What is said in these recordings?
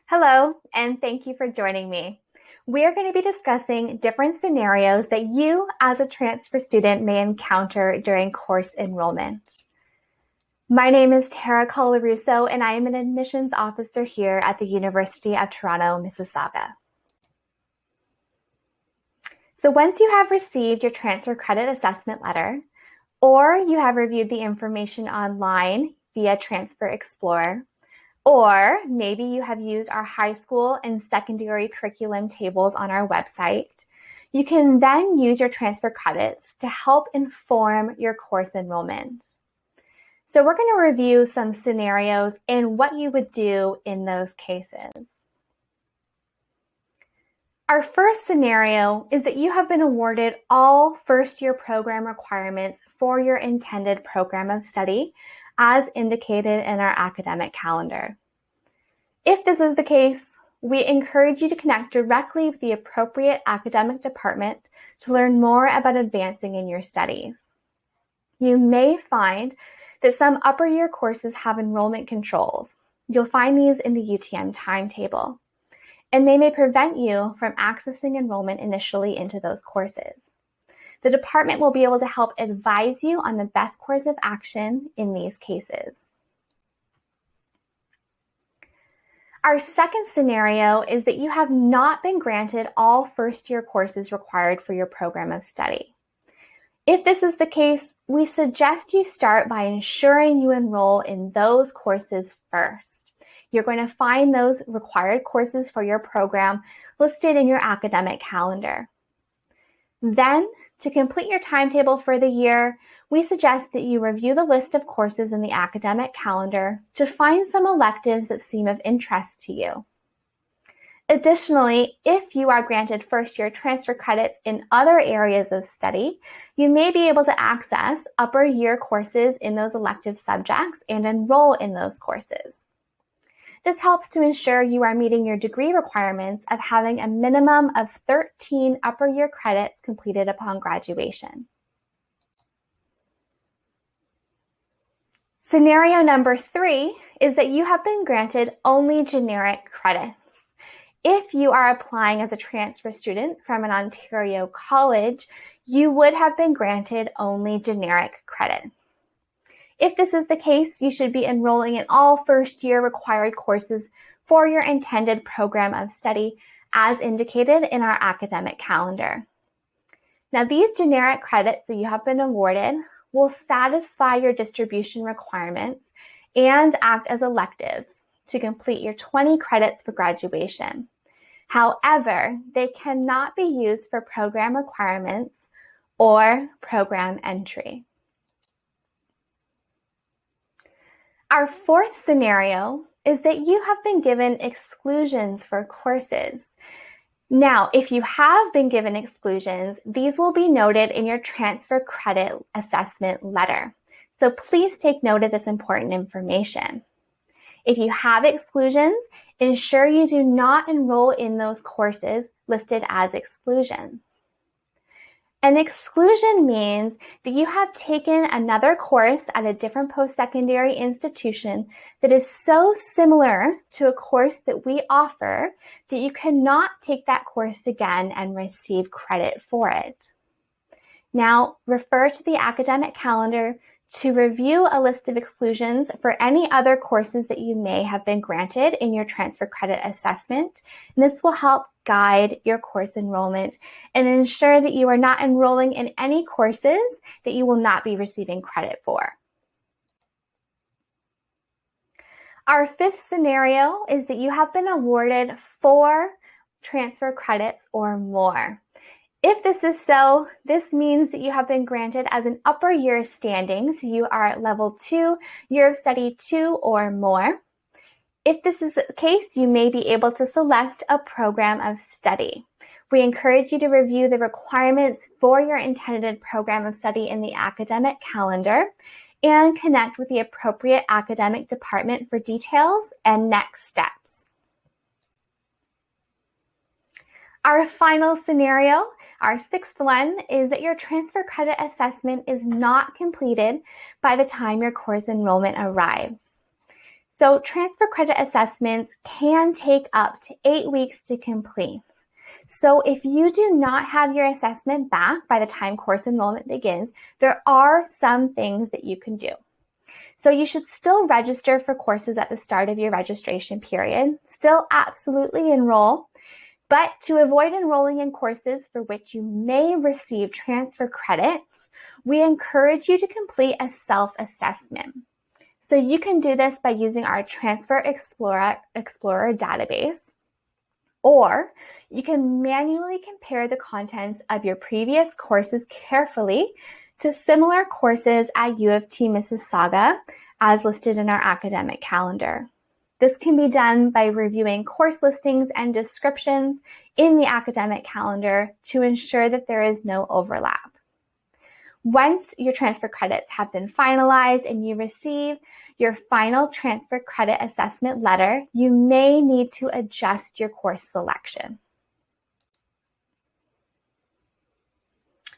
Hello, and thank you for joining me. We are going to be discussing different scenarios that you as a transfer student may encounter during course enrollment. My name is Tara Colarusso, and I am an admissions officer here at the University of Toronto, Mississauga. So once you have received your transfer credit assessment letter, or you have reviewed the information online via Transfer Explorer, or maybe you have used our high school and secondary curriculum tables on our website, you can then use your transfer credits to help inform your course enrollment. So we're going to review some scenarios and what you would do in those cases. Our first scenario is that you have been awarded all first-year program requirements for your intended program of study, as indicated in our academic calendar. If this is the case, we encourage you to connect directly with the appropriate academic department to learn more about advancing in your studies. You may find that some upper year courses have enrollment controls. You'll find these in the UTM timetable, and they may prevent you from accessing enrollment initially into those courses. The department will be able to help advise you on the best course of action in these cases. Our second scenario is that you have not been granted all first-year courses required for your program of study. If this is the case, we suggest you start by ensuring you enroll in those courses first. You're going to find those required courses for your program listed in your academic calendar. Then, to complete your timetable for the year, we suggest that you review the list of courses in the academic calendar to find some electives that seem of interest to you. Additionally, if you are granted first-year transfer credits in other areas of study, you may be able to access upper year courses in those elective subjects and enroll in those courses. This helps to ensure you are meeting your degree requirements of having a minimum of 13 upper year credits completed upon graduation. Scenario number 3 is that you have been granted only generic credits. If you are applying as a transfer student from an Ontario college, you would have been granted only generic credits. If this is the case, you should be enrolling in all first-year required courses for your intended program of study as indicated in our academic calendar. Now, these generic credits that you have been awarded will satisfy your distribution requirements and act as electives to complete your 20 credits for graduation. However, they cannot be used for program requirements or program entry. Our fourth scenario is that you have been given exclusions for courses. Now, if you have been given exclusions, these will be noted in your transfer credit assessment letter. So please take note of this important information. If you have exclusions, ensure you do not enroll in those courses listed as exclusions. An exclusion means that you have taken another course at a different post-secondary institution that is so similar to a course that we offer that you cannot take that course again and receive credit for it. Now, refer to the academic calendar to review a list of exclusions for any other courses that you may have been granted in your transfer credit assessment. And this will help guide your course enrollment and ensure that you are not enrolling in any courses that you will not be receiving credit for. Our fifth scenario is that you have been awarded 4 transfer credits or more. If this is so, this means that you have been granted as an upper year standing, so you are at level 2, year of study 2 or more. If this is the case, you may be able to select a program of study. We encourage you to review the requirements for your intended program of study in the academic calendar and connect with the appropriate academic department for details and next steps. Our final scenario, our sixth one, is that your transfer credit assessment is not completed by the time your course enrollment arrives. So transfer credit assessments can take up to 8 weeks to complete. So if you do not have your assessment back by the time course enrollment begins, there are some things that you can do. So you should still register for courses at the start of your registration period, still absolutely enroll, but to avoid enrolling in courses for which you may receive transfer credits, we encourage you to complete a self-assessment. So you can do this by using our Transfer Explorer database, or you can manually compare the contents of your previous courses carefully to similar courses at U of T Mississauga as listed in our academic calendar. This can be done by reviewing course listings and descriptions in the academic calendar to ensure that there is no overlap. Once your transfer credits have been finalized and you receive your final transfer credit assessment letter, you may need to adjust your course selection.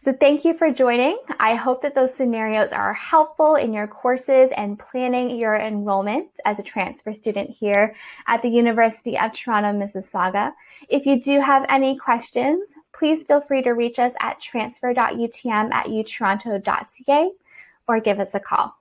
So thank you for joining. I hope that those scenarios are helpful in your courses and planning your enrollment as a transfer student here at the University of Toronto, Mississauga. If you do have any questions, please feel free to reach us at transfer.utm@utoronto.ca or give us a call.